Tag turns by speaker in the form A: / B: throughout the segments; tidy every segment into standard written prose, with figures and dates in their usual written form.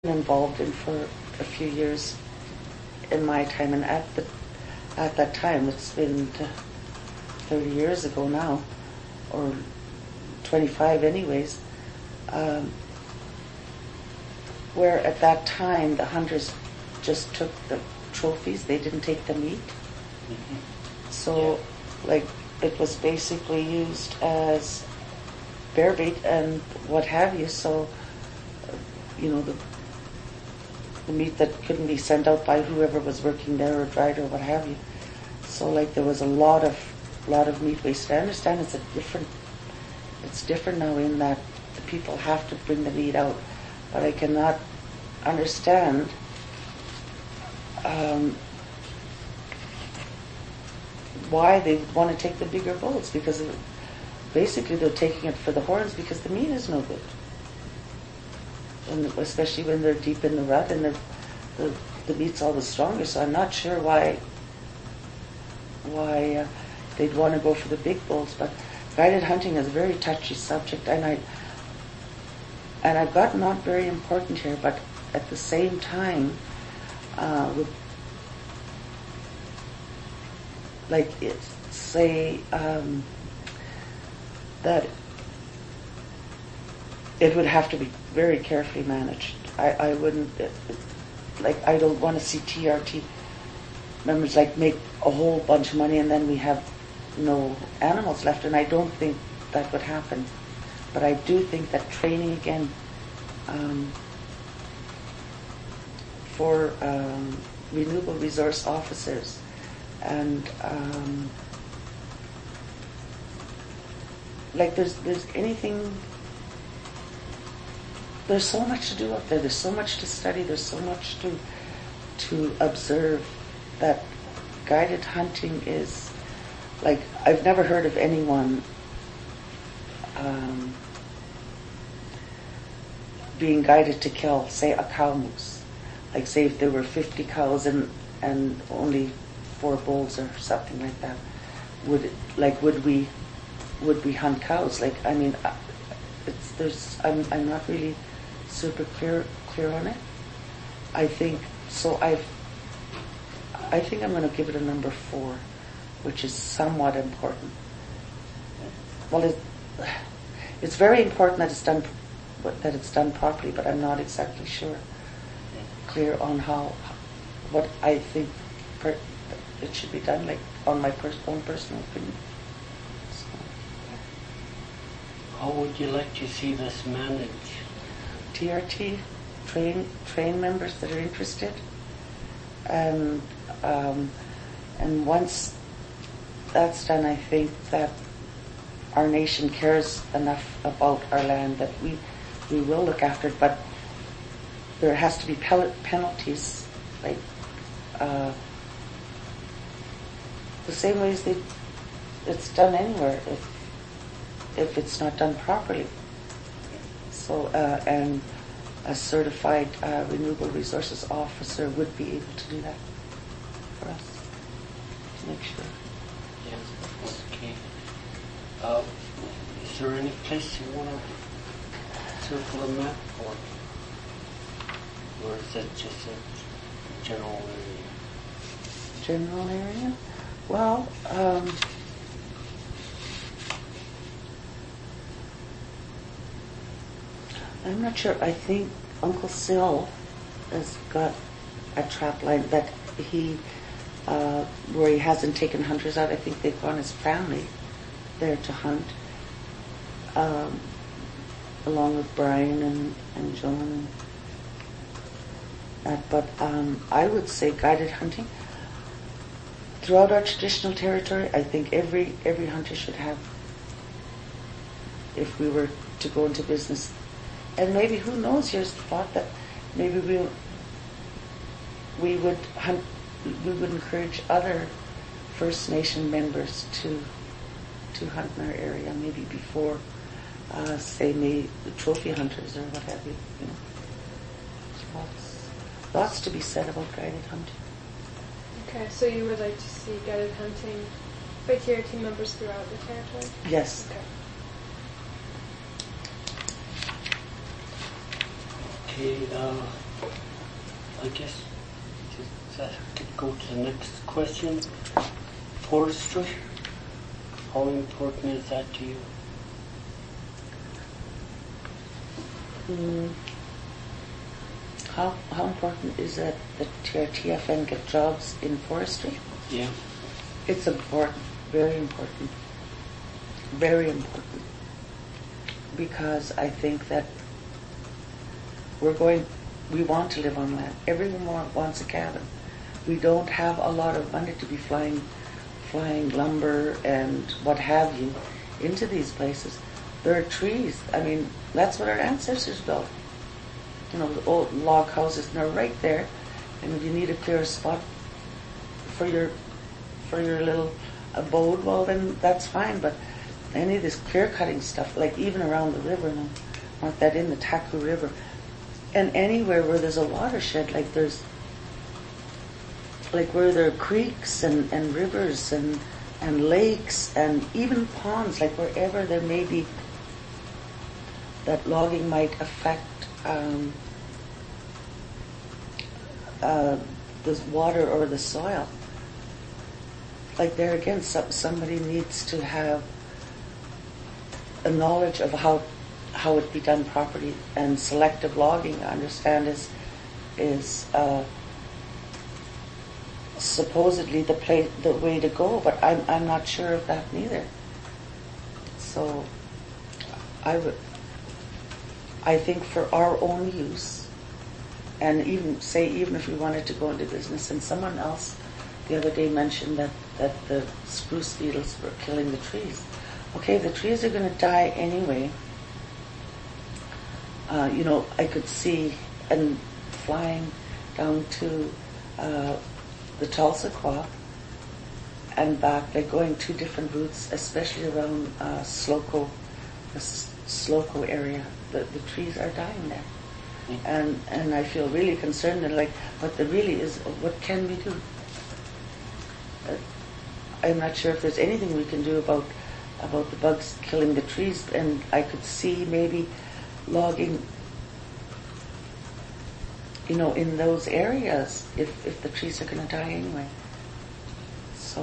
A: involved in for a few years in my time, and at that time, it's been 30 years ago now, or 25 anyways, where at that time the hunters just took the trophies, they didn't take the meat. Mm-hmm. So, like, it was basically used as bear bait and what have you, so, the meat that couldn't be sent out by whoever was working there or dried or what have you. So, like, there was a lot of meat wasted. I understand it's different now in that the people have to bring the meat out, but I cannot understand why they want to take the bigger bulls, because basically they're taking it for the horns because the meat is no good. And especially when they're deep in the rut and the meat's always stronger, so I'm not sure why they'd want to go for the big bulls. But guided hunting is a very touchy subject, and I've got not very important here, but at the same time, that it would have to be very carefully managed. I wouldn't, I don't want to see TRT members make a whole bunch of money and then we have no animals left, and I don't think that would happen. But I do think that training again for renewable resource officers and there's anything. There's so much to do up there. There's so much to study. There's so much to observe, that guided hunting is I've never heard of anyone being guided to kill, say, a cow moose. Say if there were 50 cows and only 4 bulls or something like that, would we hunt cows? I'm not really super clear on it. I think I'm going to give it a number 4, which is somewhat important. Well, it's very important that it's done properly, but I'm not exactly clear on what I think it should be done, on my own personal opinion. So.
B: How would you like to see this managed?
A: TRT, train members that are interested, and once that's done, I think that our nation cares enough about our land that we will look after it, but there has to be penalties, the same way as it's done anywhere if it's not done properly. So, and a certified renewable resources officer would be able to do that for us, to make sure.
B: Yes, okay. Is there any place you want to circle a map, or is it just a general area?
A: General area? Well, I'm not sure. I think Uncle Sil has got a trap line that where he hasn't taken hunters out. I think they've gone as family there to hunt, along with Brian and Joan. But I would say guided hunting throughout our traditional territory. I think every hunter should have, if we were to go into business. And maybe, who knows, here's the thought that maybe we would encourage other First Nation members to hunt in our area, maybe before, say, maybe the trophy hunters or what have you. Lots to be said about guided hunting.
C: Okay, so you would like to see guided hunting by TRT members throughout the territory?
A: Yes.
C: Okay.
B: Okay, I guess that could go to the next question. Forestry. How important is that to you?
A: How important is it that TFN get jobs in forestry?
B: Yeah.
A: It's important, very important, very important, because I think that we want to live on land. Everyone wants a cabin. We don't have a lot of money to be flying lumber and what have you into these places. There are trees. I mean, that's what our ancestors built. You know, the old log houses, and they're right there. And if you need a clear spot for your little abode, well, then that's fine. But any of this clear cutting stuff, like even around the river, and I want that in the Taku River, and anywhere where there's a watershed, like where there are creeks and rivers and lakes and even ponds, like wherever there may be that logging might affect the water or the soil. Like there again, somebody needs to have a knowledge of how it be done properly, and selective logging, I understand, is supposedly the way to go, but I'm not sure of that neither. So I think for our own use, and even if we wanted to go into business, and someone else the other day mentioned that the spruce beetles were killing the trees. Okay, the trees are going to die anyway. I could see and flying down to the Tulsaquah and back, like going two different routes, especially around Slocum, the Slocum area. The trees are dying there. And I feel really concerned, and like what there really is, what can we do? I'm not sure if there's anything we can do about the bugs killing the trees, and I could see maybe logging, in those areas if the trees are going to die anyway. So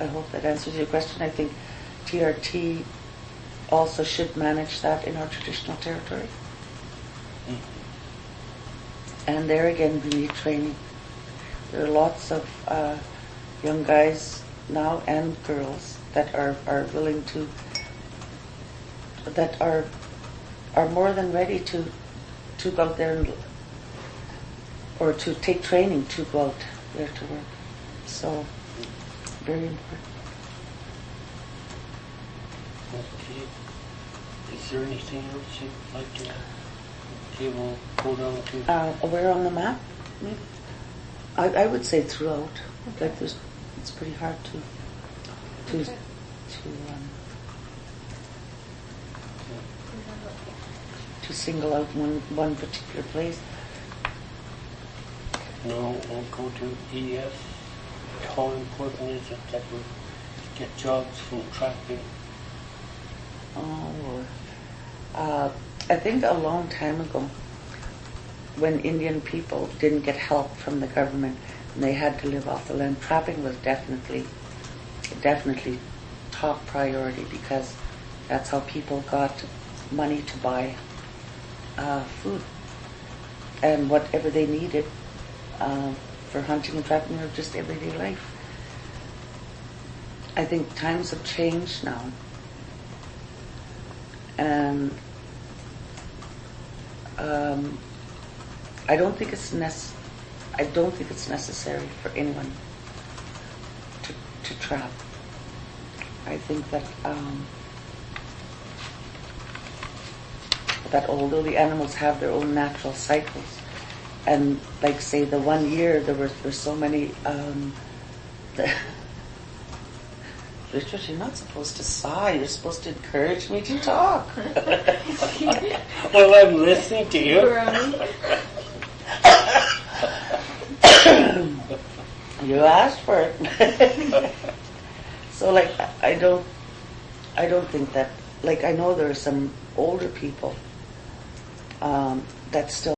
A: I hope that answers your question. I think TRT also should manage that in our traditional territory. And there again, we need training. There are lots of young guys now and girls that are willing to, that are more than ready to go out there or to take training to go out there to work. So, very important.
B: Okay. Is there anything else you'd like to add? Okay, we'll go down to...
A: Where on the map? Maybe? I would say throughout. Okay. Like it's pretty hard to single out one particular place.
B: No, we'll go to EF. How important is it that we get jobs from trapping?
A: Oh, Lord. I think a long time ago, when Indian people didn't get help from the government and they had to live off the land, trapping was definitely top priority, because that's how people got money to buy food and whatever they needed for hunting and trapping or just everyday life. I think times have changed now, and I don't think it's necessary for anyone to trap. I think that although the animals have their own natural cycles, and like say the 1 year there were so many. Richard, you're not supposed to sigh. You're supposed to encourage me to talk.
B: Well, I'm listening to you.
A: You asked for it. So, like, I don't think that. Like, I know there are some older people that still